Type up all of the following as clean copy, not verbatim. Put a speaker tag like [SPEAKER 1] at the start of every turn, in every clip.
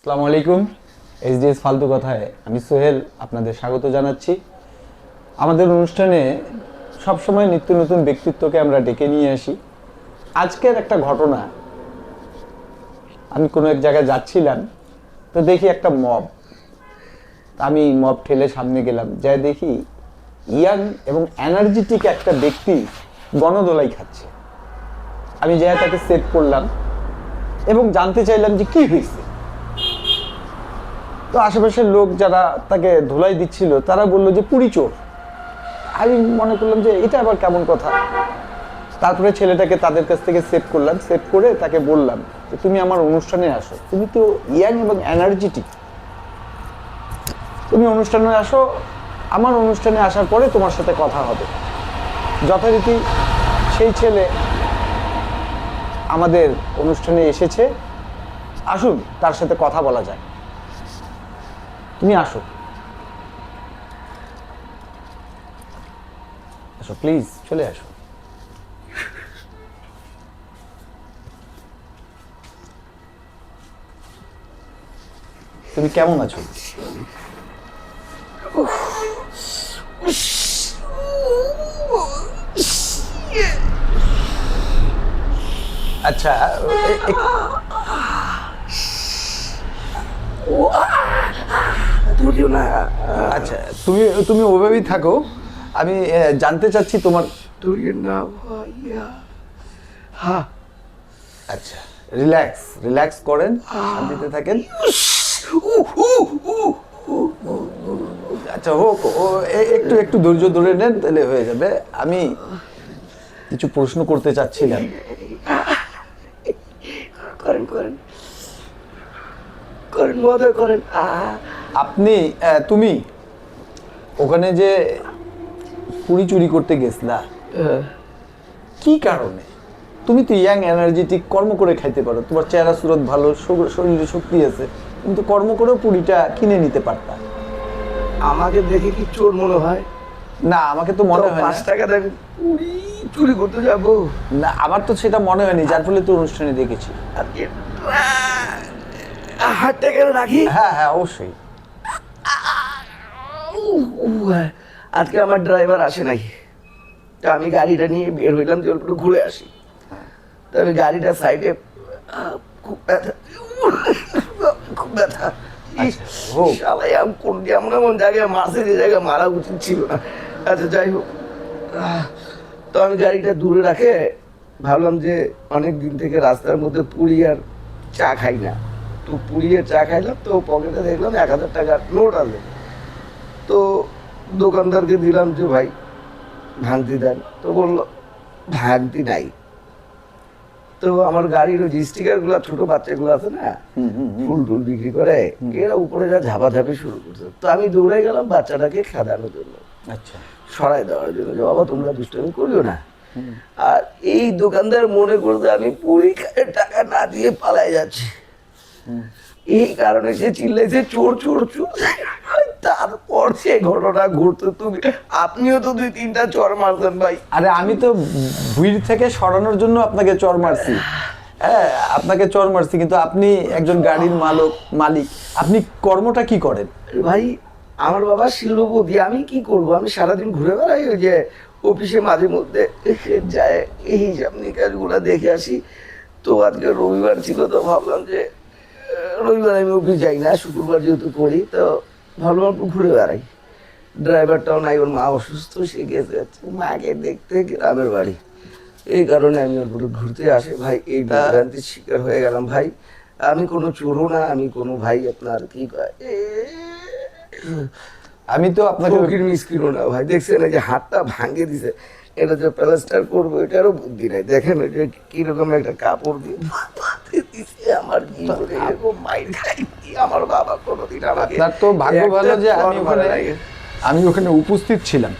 [SPEAKER 1] আসসালামু আলাইকুম। এইচডিএস ফালতু কথায় আমি সোহেল আপনাদের স্বাগত জানাচ্ছি। আমাদের অনুষ্ঠানে সবসময় নিত্য নতুন ব্যক্তিত্বকে আমরা ডেকে নিয়ে আসি। আজকের একটা ঘটনা, আমি কোনো এক জায়গায় যাচ্ছিলাম, তো দেখি একটা মব। আমি মব ঠেলে সামনে গেলাম, যাই দেখি ইয়াং এবং এনার্জেটিক একটা ব্যক্তি গণদোলাই খাচ্ছে। আমি যাই তাকে সেভ করলাম এবং জানতে চাইলাম যে কি হয়েছে। তো আশেপাশের লোক যারা তাকে ধুলাই দিচ্ছিল তারা বললো যে পুরি চোর। আমি মনে করলাম যে এটা আবার কেমন কথা। তারপরে ছেলেটাকে তাদের কাছ থেকে সেভ করলাম, সেভ করে তাকে বললাম যে তুমি আমার অনুষ্ঠানে আসো, তুমি তো ইয়াং এবং এনার্জেটিক, তুমি অনুষ্ঠানে আসো, আমার অনুষ্ঠানে আসার পরে তোমার সাথে কথা হবে। যথারীতি সেই ছেলে আমাদের অনুষ্ঠানে এসেছে। আসুন, তার সাথে কথা বলা যায়। তুমি আসো, আসো প্লিজ, চলে আসো। তুমি কেমন আছো? আচ্ছা, আচ্ছা, তুমি তুমি ওভাবেই থাকো। আমি জানতে চাচ্ছি তোমার। আচ্ছা, রিল্যাক্স রিল্যাক্স করেন, শান্তিতে থাকেন। আচ্ছা হোক, একটু একটু ধৈর্য ধরে নেন, তাহলে হয়ে যাবে। আমি কিছু প্রশ্ন করতে চাচ্ছিলাম।
[SPEAKER 2] করেন করেন করেন মহোদয় করেন।
[SPEAKER 1] আপনি তুমি ওখানে যে পুরি চুরি করতে গেছলা, কি কারণে? তুমি তো ইয়াং এনার্জেটিক, কর্ম করে খাইতে পারো, তোমার চেহারা সুরত ভালো, শরীরে শক্তি আছে, কিন্তু কর্ম করেও পুরিটা কিনে নিতে পারতা।
[SPEAKER 2] আমাকে দেখে কি চোর মনে হয়?
[SPEAKER 1] না, আমাকে তো মনে হয় না।
[SPEAKER 2] 5 টাকা দেবে পুরি চুরি করতে যাবো?
[SPEAKER 1] না, আমার তো সেটা মনে হয়নি, যার ফলে তো অনুষ্ঠানে দেখেছি।
[SPEAKER 2] হাত টাকা রাখি।
[SPEAKER 1] হ্যাঁ হ্যাঁ, অবশ্যই।
[SPEAKER 2] আজকে আমার ড্রাইভার আসে নাই, তা আমি গাড়িটা নিয়ে বের হইলাম যে একটু ঘুরে আসি। তো আমি গাড়িটা সাইডে, খুব ব্যথা, খুব ব্যথা। কোন এমন এমন জায়গায় মারছে যে জায়গায় মারা উচিত ছিল না। আচ্ছা যাই হোক, তো আমি গাড়িটা দূরে রাখে ভাবলাম যে অনেক দিন থেকে রাস্তার মধ্যে পুরি আর চা খাই না, তো পুরি আর চা খাইলাম। তো পকেটে দেখলাম 1000 টাকার নোট আছে। তো দোকানদারকে দিলাম যে ভাই ভাঙতি দেন, তো বললো ভাঙতি নাই। তো আমার গাড়ির ওই স্টিকার গুলা, ছোট বাচ্চাগুলো আছে না, ফুল টুল বিক্রি করে, এরা উপরে যা ঝাপাঝাপি শুরু করছে। তো আমি দৌড়ে গেলাম বাচ্চাটাকে খেদানোর জন্য,
[SPEAKER 1] আচ্ছা,
[SPEAKER 2] সরাই দেওয়ার জন্য, যে বাবা তোমরা দুষ্টামি করিও না। আর এই দোকানদার মনে করতে আমি পুরি টাকা না দিয়ে পালাই যাচ্ছি, এই কারণে সে চিল্লাইছে চোর চোর চোর। তারপর সে ঘটনা ঘটতে, তুমি আপনিও তো 2-3টা চর মারছেন ভাই।
[SPEAKER 1] আরে আমি তো ভিড় থেকে সরানোর জন্য আপনাকে চর মারছি। হ্যাঁ, আপনাকে চর মারছি, কিন্তু আপনি একজন গাড়ির মালিক, আপনি কর্মটা কি করেন?
[SPEAKER 2] ভাই আমার বাবা শিল্পপতি, আমি কি করব? আমি সারাদিন ঘুরে বেড়াই, ওই যে অফিসে মাঝে মধ্যে যায়, এই হিসাব নিকাশগুলো দেখে আসি। তো আজকে রবিবার ছিল, তো ভাবলাম যে রবিবার আমি অফিস যাই না, শুক্রবার যেহেতু করি, তো ভাবলাম একটু ঘুরে বেড়াই। ড্রাইভারটাও নাই, ওর মা অসুস্থ, সে গেছে মাকে দেখতে গ্রামের বাড়ি। এই কারণে আমি ওর ঘুরতে আসি ভাই। এই বিভ্রান্তির শিকার হয়ে গেলাম ভাই। আমি কোনো চোরও না, আমি কোনো ভাই আপনার কি
[SPEAKER 1] আমি তো আপনাকে
[SPEAKER 2] মিসকিনও না ভাই। দেখছেন এই যে হাতটা ভাঙে দিছে, এটা যে প্লাস্টার করবো এটারও বুদ্ধি নাই। দেখেন ওই যে কিরকম একটা কাপড় দিয়ে দিছে, আমার জীবনে এরকম মাইর খাই আমার বাবা কোনোদিন আমাকে।
[SPEAKER 1] আপনার তো ভাগ্য ভালো যে আমি ওখানে উপস্থিত ছিলাম,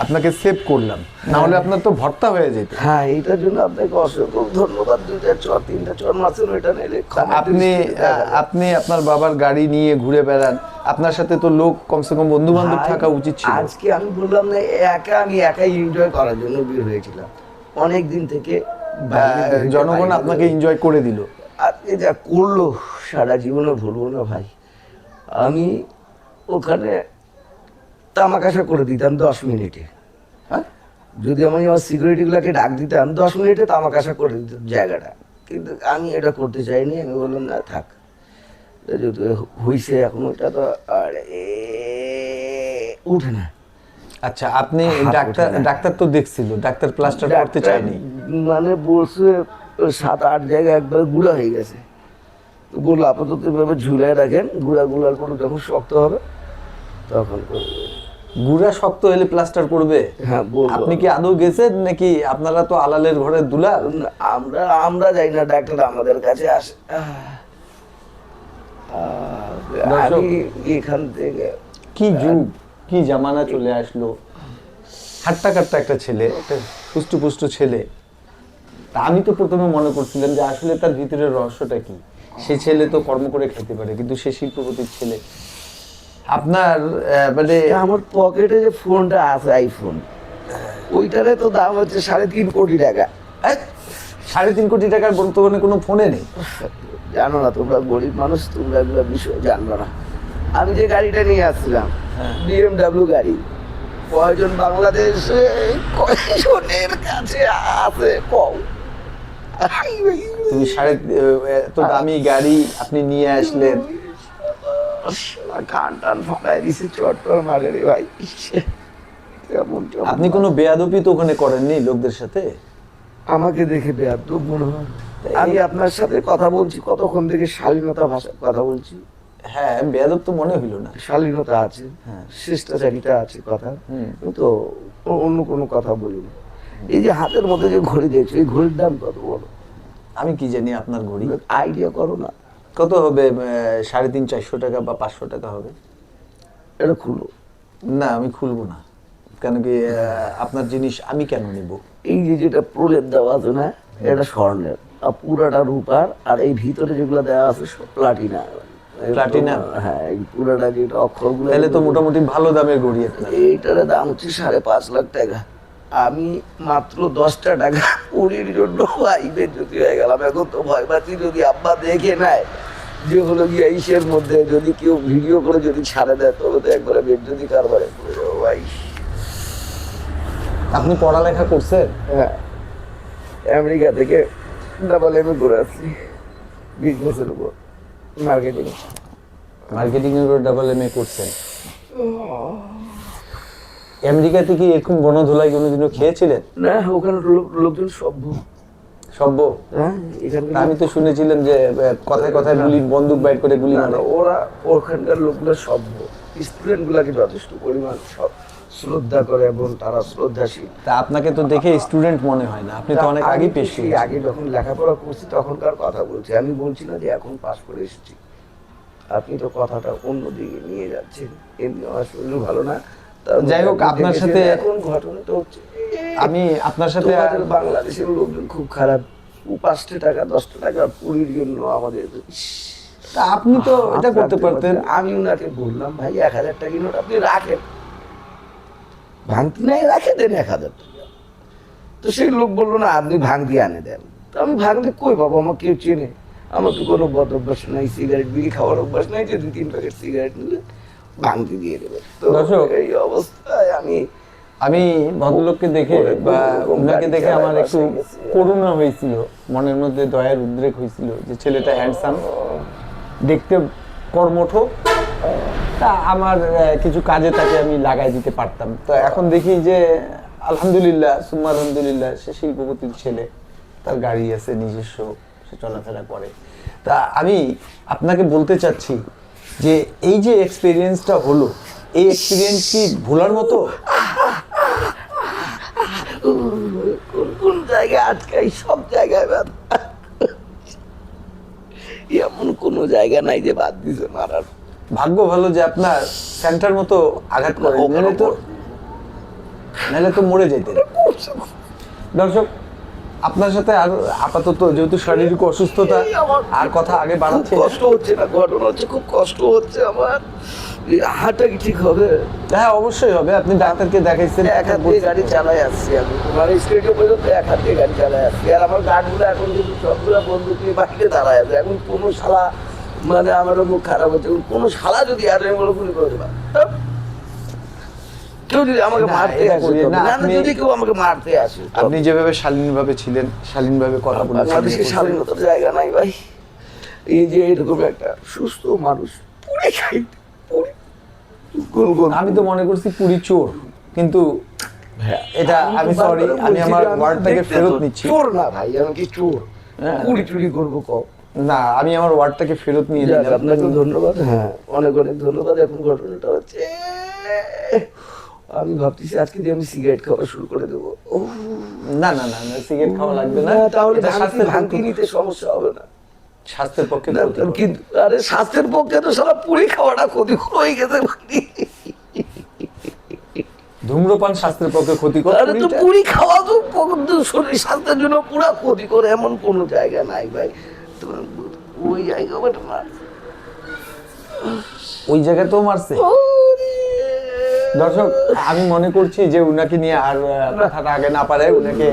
[SPEAKER 1] আপনাকে সেভ করলাম, না হলে আপনার তো ভর্তা হয়ে যেত।
[SPEAKER 2] হ্যাঁ, এইটার জন্য আপনাকে অসংখ্য ধন্যবাদ। 2টা চর 3টা চর মারছেন, ওইটা নিলে
[SPEAKER 1] আপনি আপনার বাবার গাড়ি নিয়ে ঘুরে বেড়ান, আপনার সাথে তো লোক কমসে কম বন্ধু বান্ধব থাকা উচিত ছিল।
[SPEAKER 2] আজকে আমি বললাম না, আমি একাই এনজয় করার জন্য বের হয়েছিলাম অনেক দিন থেকে।
[SPEAKER 1] জনগণ আপনাকে এনজয় করে দিল।
[SPEAKER 2] আজকে যা করলো সারা জীবনে ভুলবো না ভাই। আমি ওখানে তামাকাশা করে দিতাম 10 মিনিটে। হ্যাঁ, যদি আমি আমার সিকিউরিটিগুলোকে ডাক দিতাম 10 মিনিটে তামাকাশা করে দিতাম জায়গাটা, কিন্তু আমি এটা করতে চাইনি। আমি বললাম না থাক, যেহেতু হয়েছে এখন ওটা তো আর উঠে না।
[SPEAKER 1] আচ্ছা, আপনি
[SPEAKER 2] হাত
[SPEAKER 1] ডাক্তার
[SPEAKER 2] ওঠে না।
[SPEAKER 1] ডাক্তার তো দেখছিল, ডাক্তার প্লাস্টার করতে চায়নি?
[SPEAKER 2] মানে বলছে 7-8 জায়গায় একবার গুঁড়া হয়ে গেছে, তো বললো আপাতত এভাবে ঝুলাই রাখেন, গুঁড়ার পর যখন শক্ত হবে তখন করবে।
[SPEAKER 1] গুড়া শক্ত হলে প্লাস্টার করবে?
[SPEAKER 2] হ্যাঁ বলবো।
[SPEAKER 1] আপনি কি আদৌ গেছেন নাকি আপনারা তো আলালের ঘরে দুলা?
[SPEAKER 2] আমরা যাই না, ডাক্তার আমাদের কাছে আসে। আমি এখান থেকে
[SPEAKER 1] কি যুগ, কি জামানা চলে আসলো। হাট্টা কাট্টা একটা ছেলে, একটা সুষ্ঠু ছেলে। তা আমি তো প্রথমে মনে করছিলাম যে আসলে তার ভিতরের রহস্যটা কি। সে ছেলে তো কর্ম করে খেতে পারে, কিন্তু সে শিল্পপতির ছেলে। আপনার মানে
[SPEAKER 2] আমার পকেটে যে ফোনটা আছে আইফোন, ওইটারে তো দাম হচ্ছে 3.5 কোটি টাকা।
[SPEAKER 1] 3.5 কোটি টাকার বর্তমানে কোনো ফোনে নেই।
[SPEAKER 2] জানো না, তোমরা গরিব মানুষ, তোমরা এগুলো বিষয় জানবো না। আমি যে গাড়িটা নিয়ে আসছিলাম BMW গাড়ি, কয়জন বাংলাদেশে কয়জনের কাছে আছে কম?
[SPEAKER 1] তুমি এত দামি গাড়ি আপনি নিয়ে আসলেন,
[SPEAKER 2] কান টান ফাটাই দিছে, চট্টর মারে রে ভাই।
[SPEAKER 1] আপনি কোনো বেয়াদবি তো ওখানে করেননি লোকদের সাথে?
[SPEAKER 2] আমাকে দেখে বেয়াদব মনে হয়? আমি আপনার সাথে কথা বলছি, কতক্ষণ থেকে শালীনতা ভাষায় কথা বলছি।
[SPEAKER 1] হ্যাঁ, বেয়াদব তো মনে হইল না।
[SPEAKER 2] শালীনতা আছে, শিষ্টাচারিতা আছে কথা, কিন্তু অন্য কোনো কথা বলি না। এই যে হাতের মধ্যে যে ঘড়ি দেখছো, এই ঘড়ির দাম কত বলো?
[SPEAKER 1] আমি কি জানি আপনার ঘড়ি
[SPEAKER 2] আইডিয়া করো না।
[SPEAKER 1] কত হবে? 350-400 টাকা বা 500 টাকা হবে।
[SPEAKER 2] এটা খুলো।
[SPEAKER 1] না, আমি খুলবো না। কেন কি আপনার জিনিস আমি কেন নিব?
[SPEAKER 2] এই যে যেটা প্রলেপ দেওয়া আছে না, এটা স্বর্ণের, আর পুরাটা রূপার, আর এই ভিতরে যেগুলো দেওয়া আছে সব প্লাটিনা।
[SPEAKER 1] প্লাটিনা?
[SPEAKER 2] হ্যাঁ, এই পুরাটা যেটা অক্ষরগুলো,
[SPEAKER 1] তাহলে তো মোটামুটি ভালো দামের ঘড়ি আপনার।
[SPEAKER 2] এইটার দাম হচ্ছে 5.5 লাখ টাকা। আমি মাত্র 10টা টাকা পুরীর জন্য আইবের যদি হয়ে গেলাম। এখন তো ভয় পাচ্ছি যদি আব্বা দেখে নেয়, যে হলো গিয়ে ইসের মধ্যে যদি কেউ ভিডিও করে যদি ছাড়ে দেয়, তবে তো একবারে বেড যদি কারবারে পড়ে যাবো ভাই।
[SPEAKER 1] আপনি পড়ালেখা করছেন?
[SPEAKER 2] হ্যাঁ, আমেরিকা থেকে ডাবল MA করে আসছি বিজনেসের উপর, মার্কেটিং।
[SPEAKER 1] মার্কেটিং এর উপর MA করছেন? আমেরিকাতে কি এরকম বনধুলাই কোনোদিনও খেয়েছিলেন?
[SPEAKER 2] না, ওখানে লোকজন সভ্য।
[SPEAKER 1] সভ্য?
[SPEAKER 2] হ্যাঁ, এখানে
[SPEAKER 1] আমি তো শুনেছিলাম যে কথায় কথায় গুলি, বন্দুক বাইর করে গুলি মারে।
[SPEAKER 2] ওরা ওখানকার লোকগুলো সভ্য, স্টুডেন্ট গুলাকে যথেষ্ট পরিমাণ সব শ্রদ্ধা করে এবং তারা শ্রদ্ধাশীল।
[SPEAKER 1] তা আপনাকে তো দেখে স্টুডেন্ট মনে হয় না, আপনি তো অনেক আগে পেশ
[SPEAKER 2] সেই আগে যখন লেখাপড়া করছি তখনকার কথা বলছি, আমি বলছি না যে এখন পাস করে এসেছি। আপনি তো কথাটা অন্যদিকে নিয়ে যাচ্ছেন। এমনি আমার শরীর ভালো না।
[SPEAKER 1] যাই হোক, আপনার সাথে
[SPEAKER 2] এখন ঘটনাটা হচ্ছে,
[SPEAKER 1] আমি আপনার সাথে
[SPEAKER 2] আমাদের বাংলাদেশের লোকজন খুব খারাপ। 5টা টাকা 10টা টাকা পুরীর জন্য আমাদের।
[SPEAKER 1] তা আপনি তো এটা করতে পারতেন।
[SPEAKER 2] আমি ওনাকে বললাম ভাই 1000 টাকা নোট আপনি রাখেন, ভাঙতি নাই রাখে দেন 1000 টাকা। তো সেই লোক বললো না আপনি ভাঙতি আনে দেন। তো আমি ভাঙতি কই পাবো? আমার কেউ চেনে? আমার তো কোনো বদ অভ্যাস নাই, সিগারেট বিড়ি খাওয়ার অভ্যাস নাই যে 2-3 প্যাকেট সিগারেট নিলে ভাঙতি দিয়ে দেবে। তো এই অবস্থায়
[SPEAKER 1] আমি ভদ্রলোককে দেখে বা ওনাকে দেখে আমার একটু করুণা হয়েছিল, মনের মধ্যে দয়ার উদ্রেক হয়েছিল যে ছেলেটা হ্যান্ডসাম, দেখতে কর্মঠ, তা আমার কিছু কাজে তাকে আমি লাগাই দিতে পারতাম। তো এখন দেখি যে আলহামদুলিল্লাহ সুম্মা আলহামদুলিল্লাহ, সে শিল্পপতির ছেলে, তার গাড়ি আছে নিজস্ব, সে চলাফেরা করে। তা আমি আপনাকে বলতে চাচ্ছি যে এই যে এক্সপিরিয়েন্সটা হলো, এই এক্সপিরিয়েন্স কি ভোলার মতো?
[SPEAKER 2] কোন জায়গায় আটকাই, সব জায়গায় বাদ। এমন কোনো জায়গা নাই যে বাদ দিছে মারার।
[SPEAKER 1] ভাগ্য ভালো যে আপনার সেন্টার মতো আঘাত করে, নাহলে তো মরে যেতেন। দর্শক, আপনার সাথে আর আপাতত যেহেতু শারীরিক অসুস্থতা আর কথা আগে বাড়াচ্ছে,
[SPEAKER 2] কষ্ট হচ্ছে না, ঘটনা হচ্ছে খুব কষ্ট হচ্ছে আমার। হাতটা কি ঠিক হবে?
[SPEAKER 1] হ্যাঁ অবশ্যই হবে, আপনি ডাক্তারকে দেখাইছেন।
[SPEAKER 2] এক হাত দিয়ে গাড়ি চালাই আসছি আমি, মানে স্টেটে পর্যন্ত এক হাত দিয়ে গাড়ি চালাই আসছি। আর আমার গাড়িগুলো এখন কিন্তু সবগুলো বন্ধু দিয়ে বাইরে দাঁড়ায় আছে। এখন কোনো শালা, মানে আমারও মুখ খারাপ হচ্ছে, কোনো শালা যদি আর বলে গুলি করে দেবা, কেউ যদি আমাকে
[SPEAKER 1] না,
[SPEAKER 2] মারতে
[SPEAKER 1] এটা
[SPEAKER 2] আসে,
[SPEAKER 1] করিয়ে না,
[SPEAKER 2] না,
[SPEAKER 1] আপনি-
[SPEAKER 2] যদি কেউ আমাকে মারতে আসে,
[SPEAKER 1] আপনি যেভাবে শালীনভাবে ছিলেন, শালীনভাবে কথা বলেছেন,
[SPEAKER 2] বাংলাদেশের স্বাধীনতার জায়গা নাই ভাই। এই যে এরকম একটা সুস্থ মানুষ পুরে খাই, পুরে গোল গোল।
[SPEAKER 1] আমি তো মনে করছি পুরি চোর, কিন্তু এটা আমি সরি, আমি আমার ওয়ার্ডটাকে ফেরত নিচ্ছি।
[SPEAKER 2] চোর না ভাই, আমি কি চোর?
[SPEAKER 1] হ্যাঁ।
[SPEAKER 2] কুড়ি চুরি করবো কম।
[SPEAKER 1] না, আমি আমার ওয়ার্ডটাকে ফেরত নিয়ে
[SPEAKER 2] যাক,
[SPEAKER 1] নিলাম।
[SPEAKER 2] আপনাকে ধন্যবাদ। হ্যাঁ, অনেক অনেক ধন্যবাদ। এখন ঘটনাটা হচ্ছে, আমি ভাবতেছি আজকে দিয়ে আমি সিগারেট খাওয়া শুরু করে দেবো।
[SPEAKER 1] না না না না, সিগারেট খাওয়া লাগবে না,
[SPEAKER 2] তাহলে
[SPEAKER 1] এটা স্বাস্থ্যের
[SPEAKER 2] ভাঙতি
[SPEAKER 1] পক্ষে-
[SPEAKER 2] নিতে সমস্যা হবে না।
[SPEAKER 1] স্বাস্থ্যের পক্ষে
[SPEAKER 2] না,
[SPEAKER 1] ক্ষতিকর।
[SPEAKER 2] কিন্তু আরে স্বাস্থ্যের পক্ষে তো সারা পুরি খাওয়াটা ক্ষতিকর হয়ে গেছে ভাই।
[SPEAKER 1] ধূম্রপান স্বাস্থ্যের পক্ষে ক্ষতিকর।
[SPEAKER 2] আরে তো
[SPEAKER 1] পুরিটা-
[SPEAKER 2] পুরি খাওয়া তো শরীর স্বাস্থ্যের জন্য পুরা ক্ষতিকর, এমন কোনো জায়গা নাই ভাই। তোমার ওই জায়গা ওটা না।
[SPEAKER 1] ওই জায়গাতেও মারছে। দর্শক, আমি মনে করছি যে উনাকে নিয়ে আর কথাটা আগে না পারে, উনাকে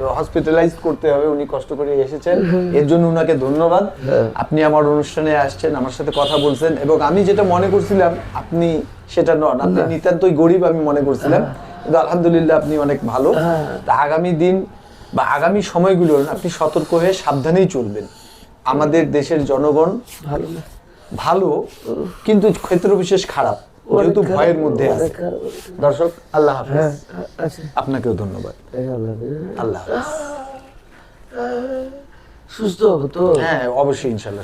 [SPEAKER 1] হসপিটালাইজ করতে হবে। উনি কষ্ট করে এসেছেন, এর জন্য উনাকে ধন্যবাদ। আপনি আমার অনুষ্ঠানে আসছেন, আমার সাথে কথা বলছেন, এবং আমি যেটা মনে করছিলাম আপনি সেটা নন, আপনি নিতান্তই গরিব আমি মনে করছিলাম, কিন্তু আলহামদুলিল্লাহ আপনি অনেক ভালো। তা আগামী দিন বা আগামী সময়গুলো আপনি সতর্ক হয়ে সাবধানেই চলবেন। আমাদের দেশের জনগণ
[SPEAKER 2] ভালো না,
[SPEAKER 1] ভালো, কিন্তু ক্ষেত্র বিশেষ খারাপ, যেহেতু ভয়ের মধ্যে আছে। দর্শক, আল্লাহ হাফেজ।
[SPEAKER 2] আচ্ছা,
[SPEAKER 1] আপনাকেও ধন্যবাদ। আল্লাহ হাফেজ।
[SPEAKER 2] সুস্থ হবো তো?
[SPEAKER 1] হ্যাঁ অবশ্যই, ইনশাল্লাহ